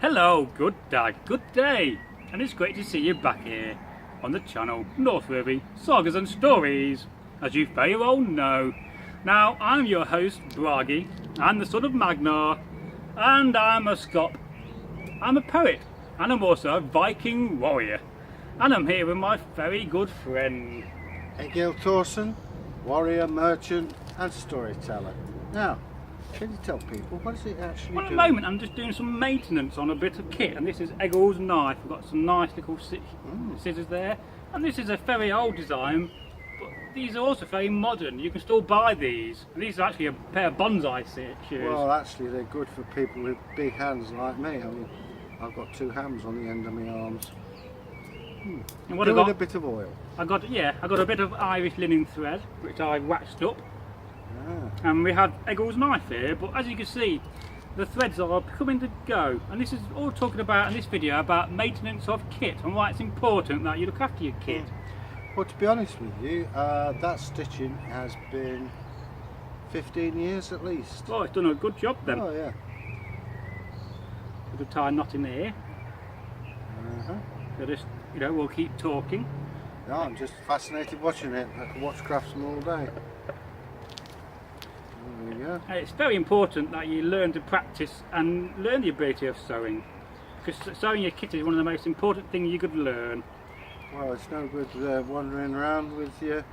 Hello, good day, and it's great to see you back here on the channel Northworthy Sagas and Stories, as you very well know. Now, I'm your host, Bragi. I'm the son of Magnar, and I'm a Scot. I'm a poet, and I'm also a Viking warrior, and I'm here with my very good friend Egil Thorson, warrior, merchant and storyteller. Now, can you tell people what does it actually do? Well, at the moment I'm just doing some maintenance on a bit of kit, and this is Egil's knife. I've got some nice little scissors there, and this is a very old design, but these are also very modern. You can still buy these, and these are actually a pair of bonsai shears. Well, actually they're good for people with big hands like me. I mean, I've got two hams on the end of my arms. And what Give I it got, a bit of oil. I got a bit of Irish linen thread, which I waxed up. And we have Egil's knife here, but as you can see, the threads are coming to go. And this is all talking about in this video about maintenance of kit and why it's important that you look after your kit. Well, to be honest with you, that stitching has been 15 years at least. Oh, it's done a good job then. Oh yeah. We'll tie a knot in there. So just, we'll keep talking. No, I'm just fascinated watching it. I could watch Craftsman all day. There you go. It's very important that you learn to practice and learn the ability of sewing, because sewing your kit is one of the most important things you could learn. Well, it's no good wandering around with your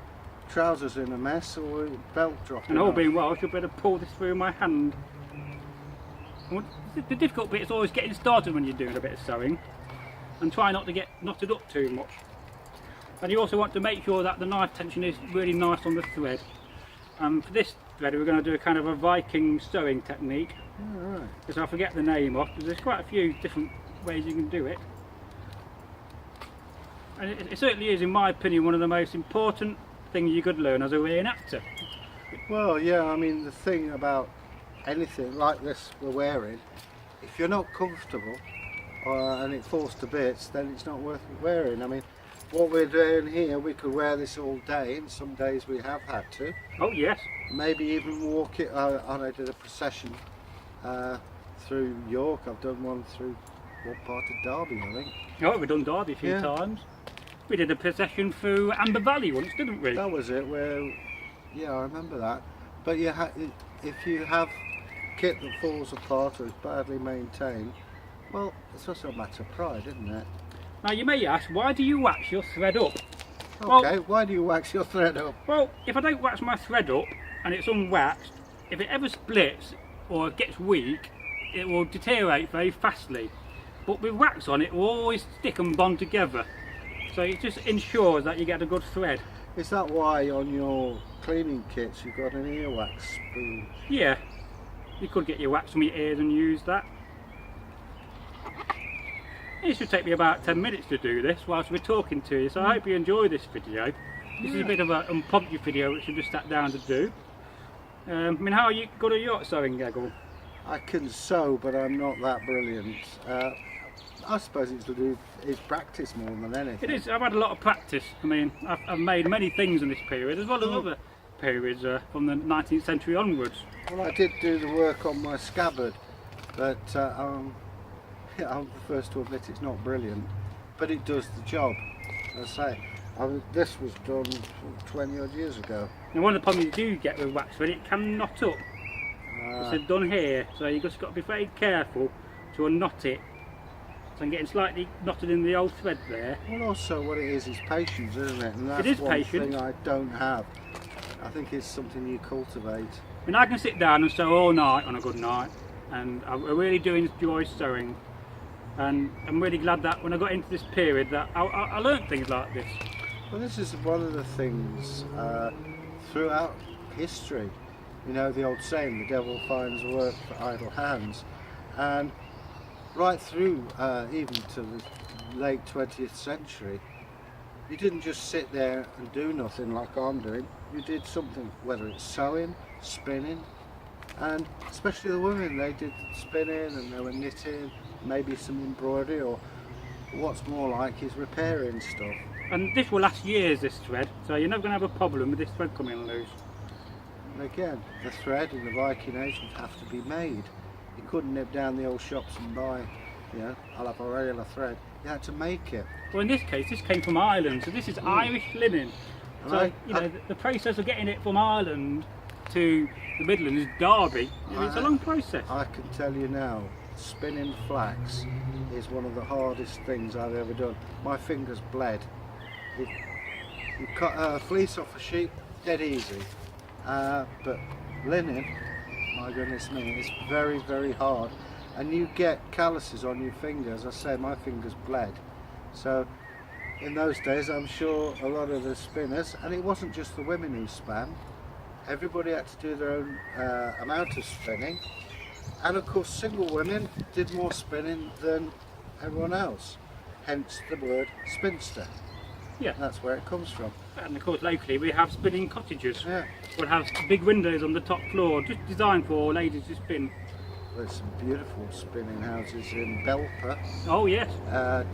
trousers in a mess or your belt dropping And all off. being well, I should better pull this through my hand. The difficult bit is always getting started when you're doing a bit of sewing, and try not to get knotted up too much. And you also want to make sure that the knife tension is really nice on the thread. And for this thread we're going to do a kind of a Viking sewing technique. Right. Because I forget the name of, there's quite a few different ways you can do it. And it certainly is, in my opinion, one of the most important things you could learn as a reenactor. Well, yeah, I mean, the thing about anything like this we're wearing, if you're not comfortable and it falls to bits, then it's not worth wearing. I mean, what we're doing here, we could wear this all day, and some days we have had to. Oh yes. Maybe even walk it. I did a procession through York. I've done one through what part of Derby, I think. Oh, we've done Derby a few times. We did a procession through Amber Valley once, didn't we? That was it, where, yeah, I remember that. But if you have kit that falls apart or is badly maintained, well, it's also a matter of pride, isn't it? Now you may ask, why do you wax your thread up? Okay, why do you wax your thread up? Well, if I don't wax my thread up and it's unwaxed, if it ever splits or gets weak, it will deteriorate very fastly. But with wax on, it will always stick and bond together. So it just ensures that you get a good thread. Is that why on your cleaning kits you've got an earwax spoon? Yeah, you could get your wax from your ears and use that. It should take me about 10 minutes to do this whilst we're talking to you, so I hope you enjoy this video. This is a bit of an impromptu video which I just sat down to do. I mean, how are you good at your sewing, Egil? I can sew, but I'm not that brilliant. I suppose it's to do is practice more than anything. It is. I've had a lot of practice. I mean, I've made many things in this period, as well as other periods from the 19th century onwards. Well, I did do the work on my scabbard, but I'm the first to admit it's not brilliant, but it does the job. As I say, this was done 20 odd years ago. And one of the problems you do get with wax thread, it can knot up. It's done here, so you've just got to be very careful to unknot it. So I'm getting slightly knotted in the old thread there. Well, also what it is patience, isn't it? And that's it is one patience. thing I don't have. I think it's something you cultivate. I mean, I can sit down and sew all night on a good night, and I really do enjoy sewing. And I'm really glad that when I got into this period that I learned things like this. Well, this is one of the things throughout history. You know the old saying, the devil finds work for idle hands. And right through even to the late 20th century, you didn't just sit there and do nothing like I'm doing. You did something, whether it's sewing, spinning, and especially the women, they did spinning and they were knitting, maybe some embroidery, or what's more like is repairing stuff. And this will last years, this thread, so you're never going to have a problem with this thread coming loose. And again, the thread in the Viking Age would have to be made. You couldn't nip down the old shops and buy I'll have a regular thread. You had to make it. Well, in this case, this came from Ireland, so this is Irish linen. So, Right. the process of getting it from Ireland to the Midlands is Derby. It's a long process. I can tell you now, spinning flax is one of the hardest things I've ever done. My fingers bled. You cut a fleece off a sheep, dead easy. But linen, my goodness me, it's very, very hard. And you get calluses on your fingers. I say my fingers bled. So in those days, I'm sure a lot of the spinners, and it wasn't just the women who span, everybody had to do their own amount of spinning. And of course, single women did more spinning than everyone else. Hence the word spinster. Yeah. That's where it comes from. And of course, locally we have spinning cottages. Yeah. We'll have big windows on the top floor, just designed for ladies to spin. There's some beautiful spinning houses in Belper, Oh yes.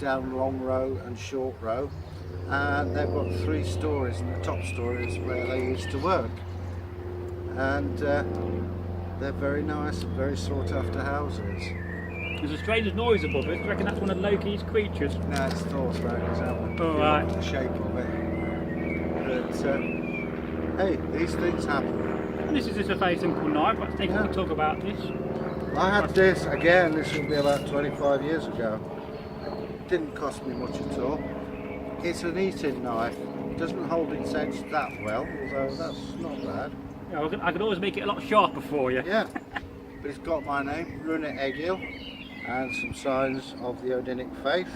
down Long Row and Short Row. And they've got 3 stories, and the top story is where they used to work. And they're very nice and very sought after houses. There's a strange noise above us. I reckon that's one of Loki's creatures. No, it's Thor's is that one. Oh, right. The shape of it. But hey, these things happen. And this is just a very simple knife. Let's take a talk about this. I had this again. This will be about 25 years ago. It didn't cost me much at all. It's an eating knife. It doesn't hold its edge that well, although that's not bad. Yeah, I could always make it a lot sharper for you. Yeah, but it's got my name, Rune Egil, and some signs of the Odinic faith.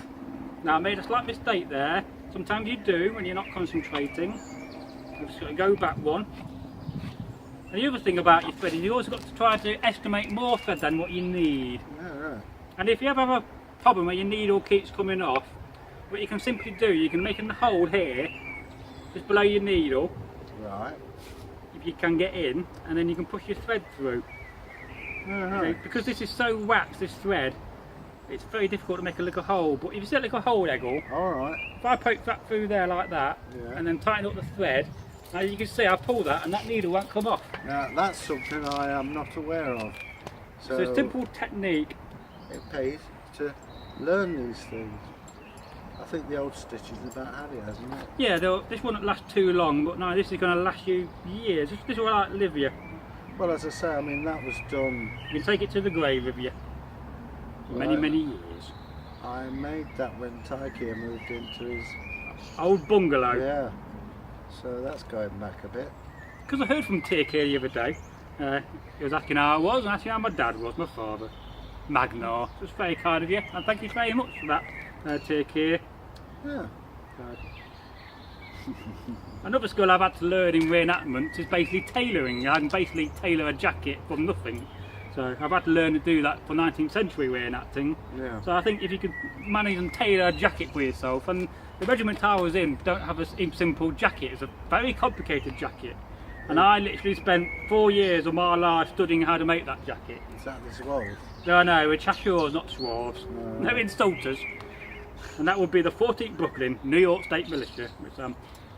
Now I made a slight mistake there. Sometimes you do when you're not concentrating. I'm just going to go back one. And the other thing about your thread is you always got to try to estimate more thread than what you need. Yeah, right. And if you ever have a problem where your needle keeps coming off, what you can simply do, you can make a hole here, just below your needle, Right. if you can get in, and then you can push your thread through. Right. Because this is so waxed, this thread, it's very difficult to make a little hole. But if you set a little hole, Eggle, Alright. if I poke that through there like that, Yeah. and then tighten up the thread, now you can see I pull that and that needle won't come off. Now that's something I am not aware of. So it's a simple technique. It pays to learn these things. I think the old stitch is about had it, hasn't it? Yeah, this won't last too long, but no, this is going to last you years. This will outlive you. Well, as I say, I mean that was done. You can take it to the grave with you for many, Right. many years. I made that when Taiki moved into his. Old bungalow. Yeah. So that's going back a bit. Because I heard from Tick here the other day. He was asking how I was and asking how my dad was, my father. Magnar. It was very kind of you, and thank you very much for that, Tick here. Yeah. Another skill I've had to learn in reenactment is basically tailoring. I can basically tailor a jacket from nothing. So I've had to learn to do that for 19th century reenacting. Yeah. So I think if you could manage and tailor a jacket for yourself, and the regiment I was in don't have a simple jacket, it's a very complicated jacket. And I literally spent 4 years of my life studying how to make that jacket. Is that the Swallows? No, no, we're Chashures, not Swarves. No. No insulters. And that would be the 14th Brooklyn, New York State Militia. Which,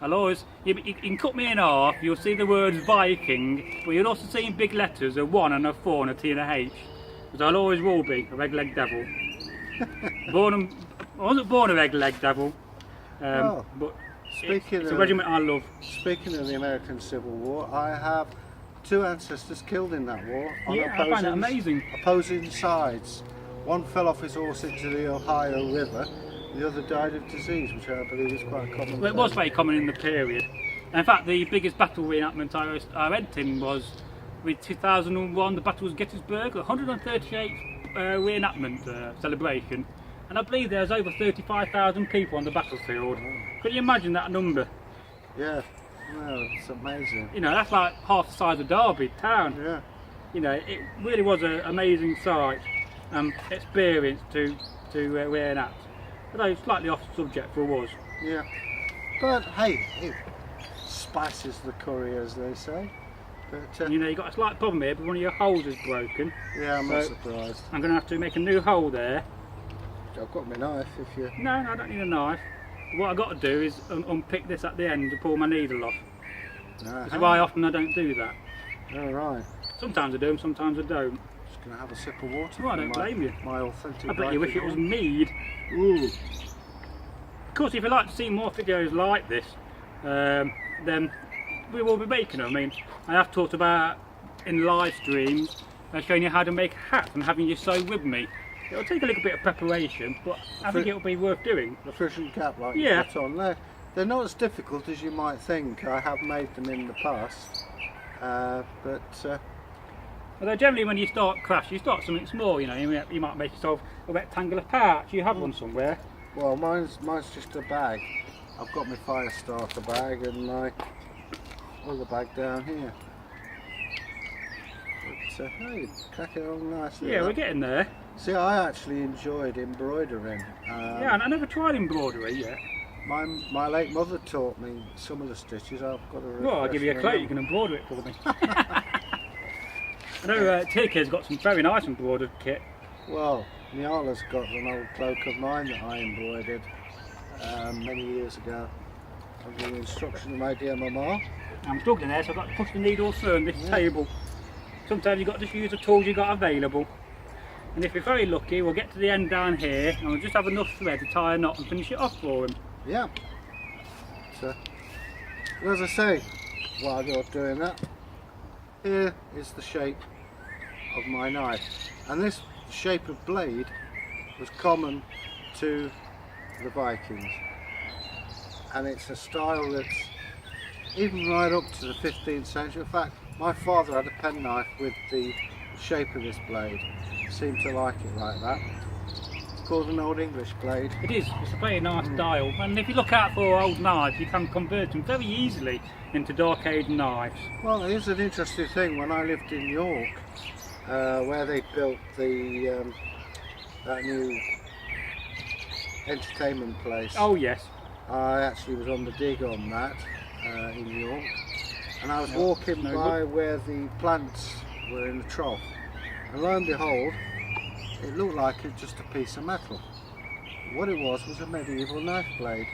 I'll always, you can cut me in half, you'll see the words Viking, but you'll also see in big letters a 1 and a 4 and a T and a H. Because I'll always will be a red-legged devil. I wasn't born a red-legged devil, but it's a regiment I love. Speaking of the American Civil War, I have 2 ancestors killed in that war on Yeah, I find that amazing. opposing sides. One fell off his horse into the Ohio River, the other died of disease, which I believe is quite a common Well, it was thing. very common in the period. And in fact, the biggest battle reenactment I went in was with 2001, the Battle of Gettysburg, the 138th reenactment celebration. And I believe there's over 35,000 people on the battlefield. Can you imagine that number? Yeah, no, it's amazing. You know, that's like half the size of Derby town. Yeah. You know, it really was an amazing sight, experience to reenact. Although slightly off subject for us. Yeah. But hey, it spices the curry, as they say. But You know, you've got a slight problem here, but one of your holes is broken. yeah, I'm not So- surprised. I'm going to have to make a new hole there. I've got my knife if you. No, I don't need a knife. What I've got to do is unpick this at the end to pull my needle off. This is why often I don't do that. All right. Sometimes I do, and sometimes I don't. Just Can I have a sip of water? Well, I don't blame you. My authentic I bet you wish it was Viking mead. Ooh. Of course, if you'd like to see more videos like this, then we will be making them. I mean, I have talked about in live streams showing you how to make a hat and having you sew with me. It'll take a little bit of preparation, but I think it'll be worth doing. The fishing cap like Yeah. you put on. They're not as difficult as you might think. I have made them in the past, but Although generally when you start crafts, you start something small, you know, you might make yourself a rectangular pouch. You have one somewhere. well, mine's just a bag. I've got my fire starter bag and my other bag down here. But hey, cracking along nicely. Yeah, we're getting there. See, I actually enjoyed embroidering. Yeah, and I never tried embroidery yet. My late mother taught me some of the stitches. I've got to. Well, I'll give you a cloak, you can embroider it for me. I know TK's got some very nice embroidered kit. Well, Nyala's got an old cloak of mine that I embroidered many years ago under the instruction of my dear mama. I'm struggling there, so I've got to push the needle through on this table. Sometimes you've got to just use the tools you've got available. And if you're very lucky, we'll get to the end down here and we'll just have enough thread to tie a knot and finish it off for him. Yeah. So, as I say, while you're doing that, here is the shape of my knife. And this shape of blade was common to the Vikings. And it's a style that's even right up to the 15th century. In fact, my father had a penknife with the shape of this blade. He seemed to like it like that. It's called an Old English blade. It is, it's a very nice style. And if you look out for old knives, you can convert them very easily into dark age knives. Well, here's an interesting thing. When I lived in York, where they built the that new entertainment place. Oh yes. I actually was on the dig on that in York, and I was walking by where the plants were in the trough, and lo and behold, it looked like just a piece of metal. What it was a medieval knife blade.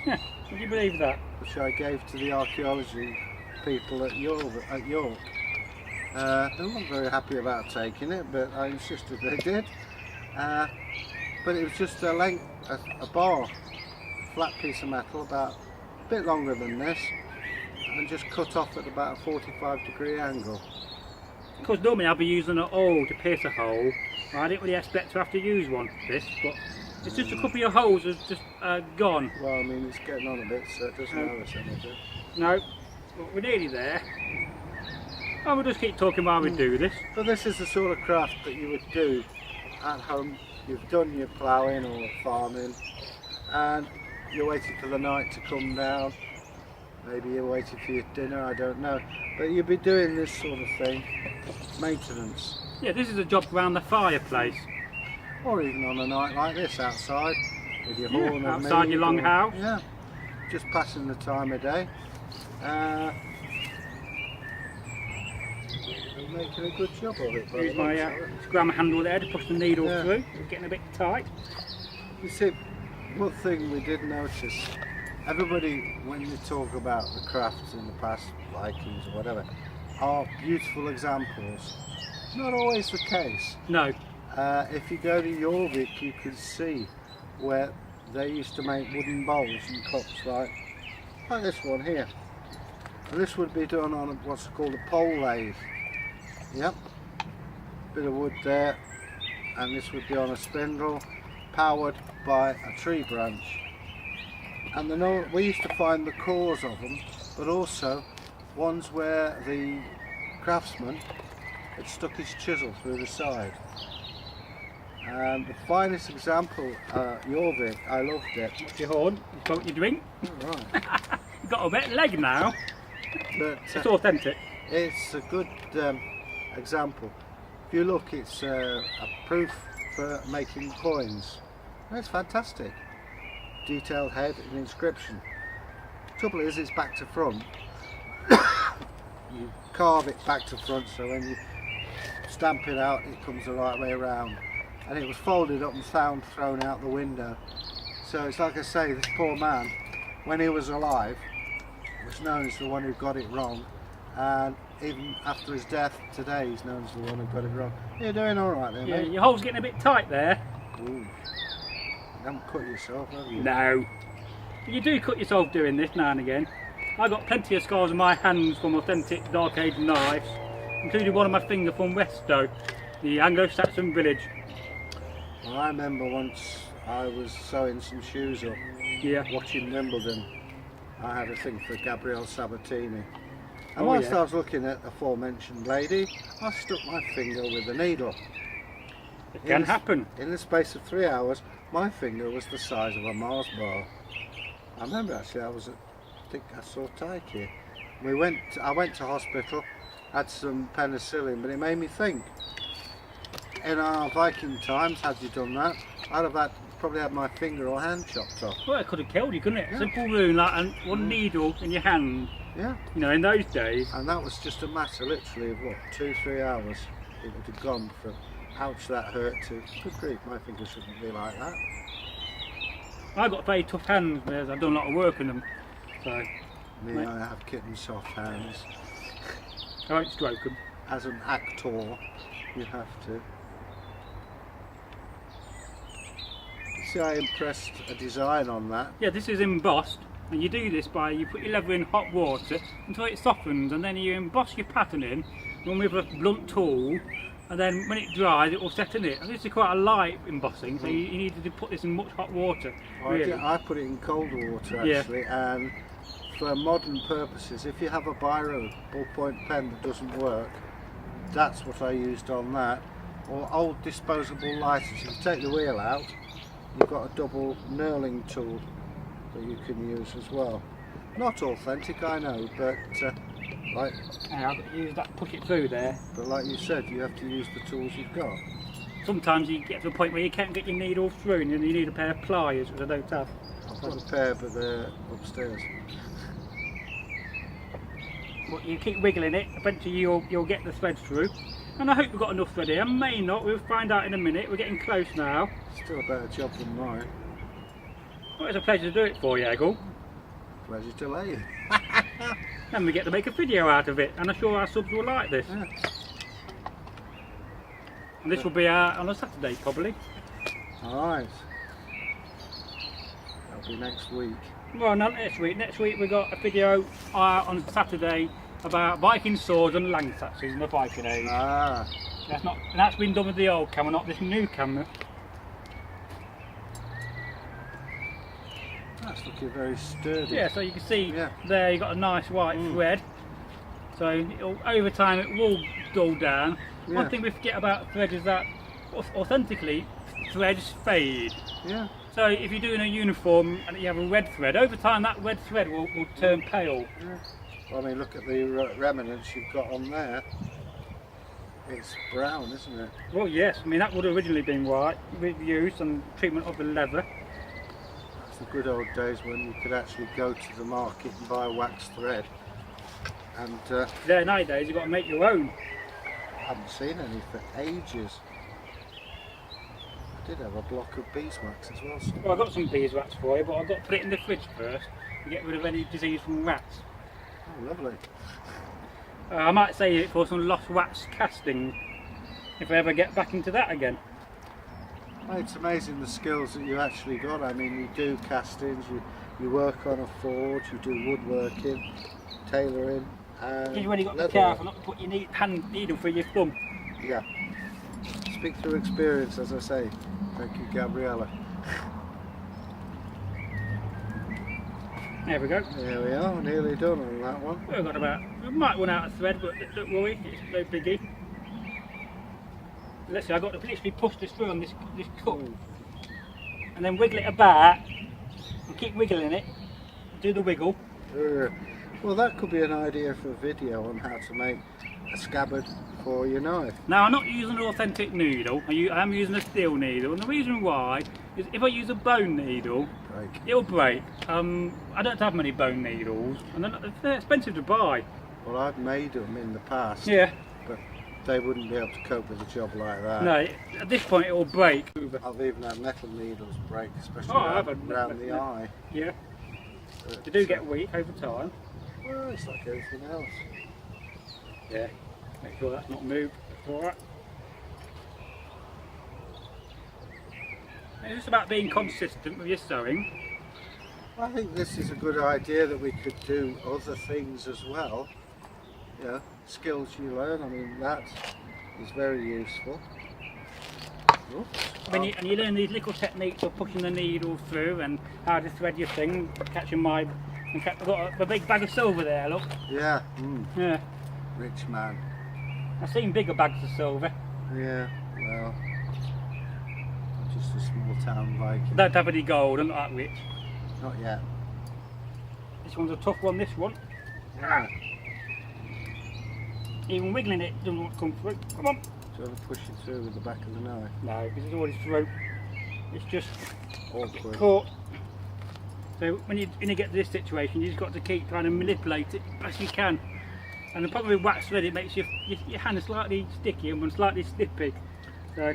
Would you believe that? Which I gave to the archaeology people at York. They weren't very happy about taking it, but I insisted they did. But it was just a length, a bar, flat piece of metal, about a bit longer than this, and just cut off at about a 45-degree angle. Of course, normally I'll be using an awl to pierce a hole. I didn't really expect to have to use one for this, but it's just a couple of holes that's just gone. Well, I mean, it's getting on a bit, so it doesn't matter us anything. No, but we're nearly there. And we'll just keep talking while we do this. But this is the sort of craft that you would do at home. You've done your ploughing or farming, and you're waiting for the night to come down. Maybe you're waiting for your dinner, I don't know. But you'll be doing this sort of thing, maintenance. Yeah, this is a job around the fireplace. Or even on a night like this outside, with your horn of outside mead your long house. Yeah, just passing the time of day. Making a good job of it. Use my grab handle there to push the needle through. It's getting a bit tight. You see, one thing we did notice, everybody, when you talk about the crafts in the past, Vikings or whatever, are beautiful examples. Not always the case. No. If you go to Jorvik, you can see where they used to make wooden bowls and cups like this one here. And this would be done on what's called a pole lathe. Yep, bit of wood there, and this would be on a spindle powered by a tree branch. And we used to find the cores of them, but also ones where the craftsman had stuck his chisel through the side. And the finest example, Jorvik, I loved it. What's your horn? You got what you drink? Oh, right. You've got a wet leg now. But It's authentic. it's a good example. If you look, it's a proof for making coins. And it's fantastic. Detailed head and inscription. Trouble is, it's back to front. You carve it back to front, so when you stamp it out, it comes the right way around. And it was folded up and thrown out the window. So it's like I say, this poor man, when he was alive, was known as the one who got it wrong, and even after his death today, he's known as the one who got it wrong. You're doing all right there, Yeah, mate. your hole's getting a bit tight there. Ooh. You haven't cut yourself, have you? No. You do cut yourself doing this now and again. I got plenty of scars on my hands from authentic Dark Age knives, including one on my finger from Westow, the Anglo-Saxon village. Well, I remember once I was sewing some shoes up, watching Wimbledon. I had a thing for Gabriele Sabatini. And whilst I was looking at the aforementioned lady, I stuck my finger with the needle. It can happen. In the space of 3 hours, my finger was the size of a Mars bar. I remember actually, I think I saw Taiki. I went to hospital, had some penicillin, but it made me think. In our Viking times, had you done that, I'd have probably had my finger or hand chopped off. Well, it could have killed you, couldn't it? Yeah. Simple wound, like, and one needle in your hand. Yeah. You know, in those days. And that was just a matter, literally, of what, 2-3 hours. It would have gone from, ouch, that hurt, to, good grief, my finger shouldn't be like that. I've got very tough hands, because I've done a lot of work in them. So. I have kitten soft hands. I won't stroke them. As an actor, you have to. See, I impressed a design on that. Yeah, this is embossed, and you do this by you put your leather in hot water until it softens, and then you emboss your pattern in with a blunt tool, and then when it dries, it will set in it. And this is quite a light embossing, so you needed to put this in much hot water. Really. I put it in cold water actually, and for modern purposes, if you have a biro ballpoint pen that doesn't work, that's what I used on that. Or old disposable lighters. You take the wheel out. You've got a double knurling tool that you can use as well. Not authentic, I know, but like. Yeah, I've got to use that, push it through there. But like you said, you have to use the tools you've got. Sometimes you get to a point where you can't get your needle through, and you need a pair of pliers, which I don't have. I've got a pair, but they're upstairs. But you keep wiggling it. Eventually, you'll get the thread through. And I hope we've got enough thread here. I may not. We'll find out in a minute. We're getting close now. Still a better job than mine. Well, it's a pleasure to do it for you, Eggle. Pleasure to lay you. And we get to make a video out of it. And I'm sure our subs will like this. Yeah. And this will be on a Saturday, probably. Alright. That'll be next week. Well, not next week. Next week we've got a video on Saturday about Viking swords and lance axes in the Viking age. Ah. That's been done with the old camera, not this new camera. That's looking very sturdy. Yeah, so you can see there you've got a nice white thread. So over time it will dull down. Yeah. One thing we forget about thread is that authentically threads fade. Yeah. So if you're doing a uniform and you have a red thread, over time that red thread will turn pale. Yeah. Well, I mean, look at the remnants you've got on there. It's brown, isn't it? Well, yes. I mean, that would have originally been white with use and treatment of the leather. That's the good old days when you could actually go to the market and buy wax thread. And there nowadays you've got to make your own. I haven't seen any for ages. I did have a block of beeswax as well. Well, I've got some beeswax for you, but I've got to put it in the fridge first to get rid of any disease from rats. Oh, lovely. I might save it for some lost wax casting if I ever get back into that again. It's amazing the skills that you actually got. I mean, you do castings, you work on a forge, you do woodworking, tailoring, and You've already got to be careful not to put your hand needle through your thumb. Yeah. Speak through experience, as I say. Thank you, Gabriella. There we go. There we are, nearly done on that one. We've got we might run out of thread, but don't worry, it's no biggie. Let's see, I've got to literally push this through on this cup. And then wiggle it about, and keep wiggling it, do the wiggle. Well, that could be an idea for a video on how to make a scabbard for your knife. Now, I'm not using an authentic needle, I am using a steel needle, and the reason why is if I use a bone needle, it'll break. I don't have many bone needles, and they're expensive to buy. Well, I've made them in the past, but they wouldn't be able to cope with a job like that. No, at this point it will break. I've even had metal needles break, especially around the eye. Yeah, but they do get weak over time. Well, it's like everything else. Yeah, make sure that's not moved. Alright. It's just about being consistent with your sewing. I think this is a good idea that we could do other things as well. You know, skills you learn, I mean that is very useful. Oops. And you learn these little techniques of pushing the needle through and how to thread your thing, catching my... In fact, I've got a big bag of silver there, look. Yeah. Yeah. Rich man. I've seen bigger bags of silver. Yeah, well, just a small town Viking. Don't have any gold, I'm not that rich. Not yet. This one's a tough one, this one. Yeah. Even wiggling it doesn't want to come through. Come on. So I'll push it through with the back of the knife. No, because it's already through. It's just Awkward. caught. So when you get to this situation, you've just got to keep trying to manipulate it as best you can. And the problem with wax thread, it makes your hand slightly sticky and slightly slippy. So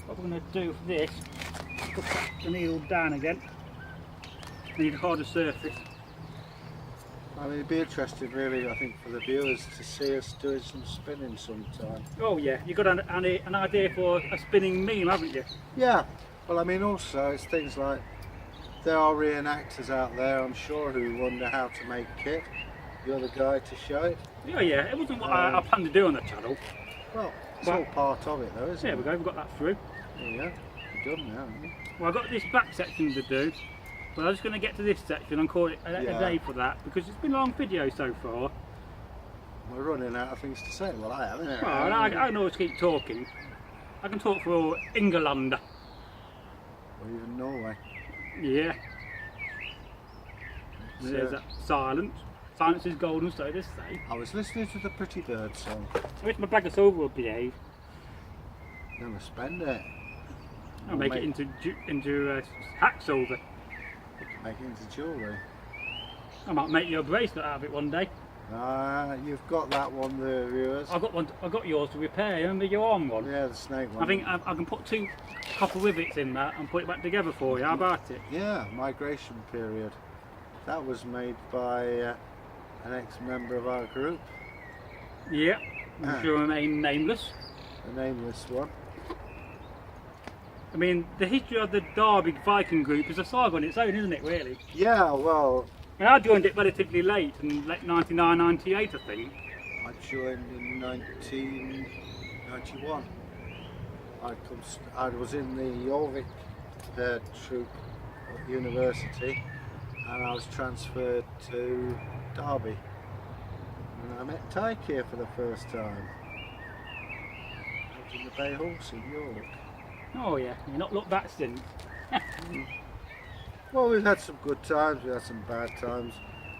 what we're going to do for this, put the needle down again. We need a harder surface. I mean, it'd be interesting really, I think, for the viewers to see us doing some spinning sometime. Oh yeah, you've got an idea for a spinning meme, haven't you? Yeah, well I mean also it's things like, there are reenactors out there I'm sure who wonder how to make kit. You're the guy to show it. Yeah, yeah, it wasn't what I planned to do on the channel. Well, it's all part of it though, isn't There it? we go, we've got that through. There you go, you're done now, haven't you? Well, I've got this back section to do, but I'm just going to get to this section and call it a day for that, because it's been a long video so far. We're running out of things to say. Well, I haven't. Well, I can always keep talking. I can talk for all England. Or even Norway. Yeah. There's that silence. Silence is golden, so they say. I was listening to the Pretty Bird song. I wish my bag of silver would behave. Never spend it. I'll make it into hack silver. Make it into jewellery. I might make you a bracelet out of it one day. You've got that one there, viewers. I've got yours to repair. Remember your arm one? Yeah, the snake one. I think I can put 2 copper rivets in that and put it back together for you. How about it? Yeah, migration period. That was made by an ex-member of our group. Yeah, I'm sure remain nameless. The nameless one. I mean, the history of the Derby Viking group is a saga on its own, isn't it, really? Yeah, well, I mean, I joined it relatively late, in late 99, 98, I think. I joined in 1991. I was in the Jorvik troop at university, and I was transferred to Derby. And I met Tyke here for the first time. I was in the Bay Horse in York. Oh yeah, you've not looked back since. Well, we've had some good times, we've had some bad times,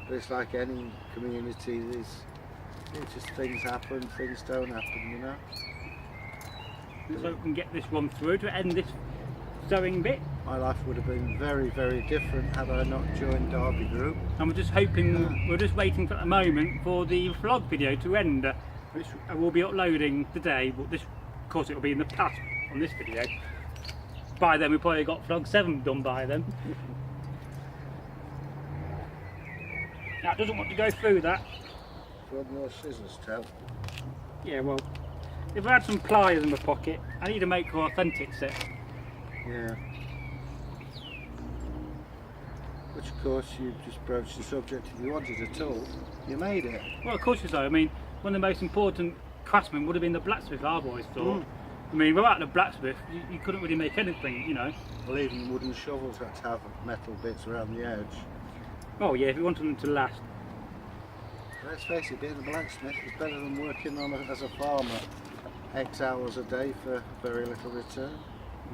but it's like any community, it's just things happen, things don't happen, you know. So we can get this one through to end this sewing bit. My life would have been very, very different had I not joined Derby Group. And we're just hoping, we're just waiting for the moment for the vlog video to end, which I will be uploading today, but this, of course, it will be in the past on this video. By then we've probably got vlog 7 done by then. Now it doesn't want to go through that. Run your scissors, Tel. Yeah, well, if I had some pliers in my pocket, I need to make an authentic set. Yeah. Which of course you just broached the subject. If you wanted a tool, you made it. Well, of course you so. I mean, one of the most important craftsmen would have been the blacksmith, I've always thought. I mean, without the blacksmith, you couldn't really make anything, you know. Well, even wooden shovels had to have metal bits around the edge. Oh yeah, if you wanted them to last. Let's face it, being a blacksmith is better than working as a farmer. X hours a day for very little return.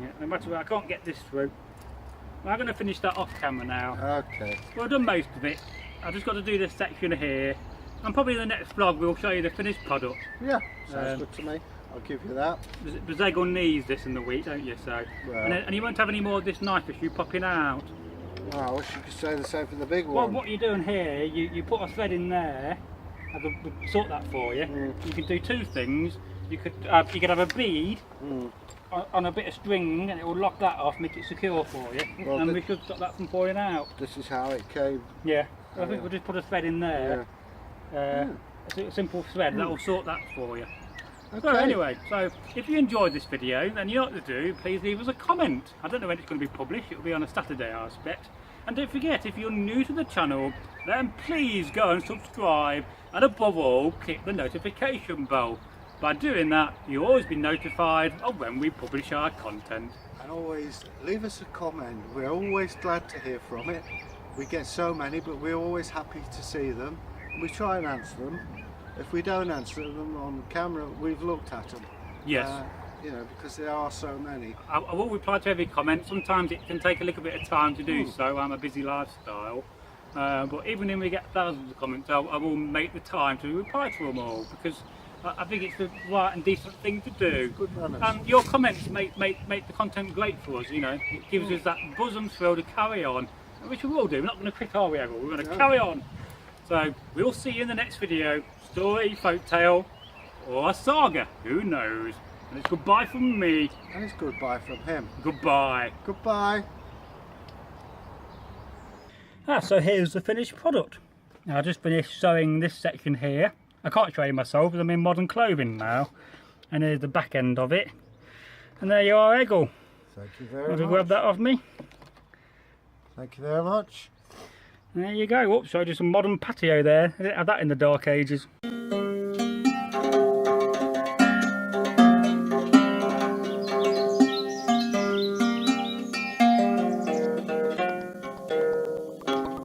Yeah, no matter what, I can't get this through. Well, I'm going to finish that off camera now. Okay. Well, I've done most of it. I've just got to do this section here. And probably in the next vlog we'll show you the finished product. Yeah, sounds good to me. I'll give you that. Because Zegel needs this in the week, don't you? So, Well. and you won't have any more of this knife issue popping out. Oh, I wish you could say the same for the big Well, one. what you're doing here, you put a thread in there. I could sort that for you. You can do 2 things. You could have a bead on a bit of string, and it will lock that off, make it secure for you. Well, and we should stop that from falling out. This is how it came. Yeah, I think we'll just put a thread in there. a simple thread that will sort that for you. So Okay. anyway, so if you enjoyed this video, then you know what to do. Please leave us a comment. I don't know when it's going to be published. It'll be on a Saturday, I expect. And don't forget, if you're new to the channel, then please go and subscribe. And above all, click the notification bell. By doing that, you'll always be notified of when we publish our content. And always leave us a comment. We're always glad to hear from it. We get so many, but we're always happy to see them. And we try and answer them. If we don't answer them on camera, we've looked at them. Yes. You know, because there are so many. I will reply to every comment. Sometimes it can take a little bit of time to do so. I'm a busy lifestyle. But even when we get thousands of comments, I will make the time to reply to them all, because I think it's the right and decent thing to do. Good manners. And your comments make the content great for us, you know. It gives us that buzz and thrill to carry on, which we will do. We're not going to quit, are we, Errol? We're going to carry on. So we'll see you in the next video. Story, folk tale, or a saga, who knows. And it's goodbye from me. And it's goodbye from him. Goodbye. Goodbye. So here's the finished product. Now I just finished sewing this section here. I can't show you myself because I'm in modern clothing now. And here's the back end of it. And there you are, Eggle. Thank you very Want to much. grab that off me? Thank you very much. There you go. Oops, showed you some modern patio there. I didn't have that in the dark ages.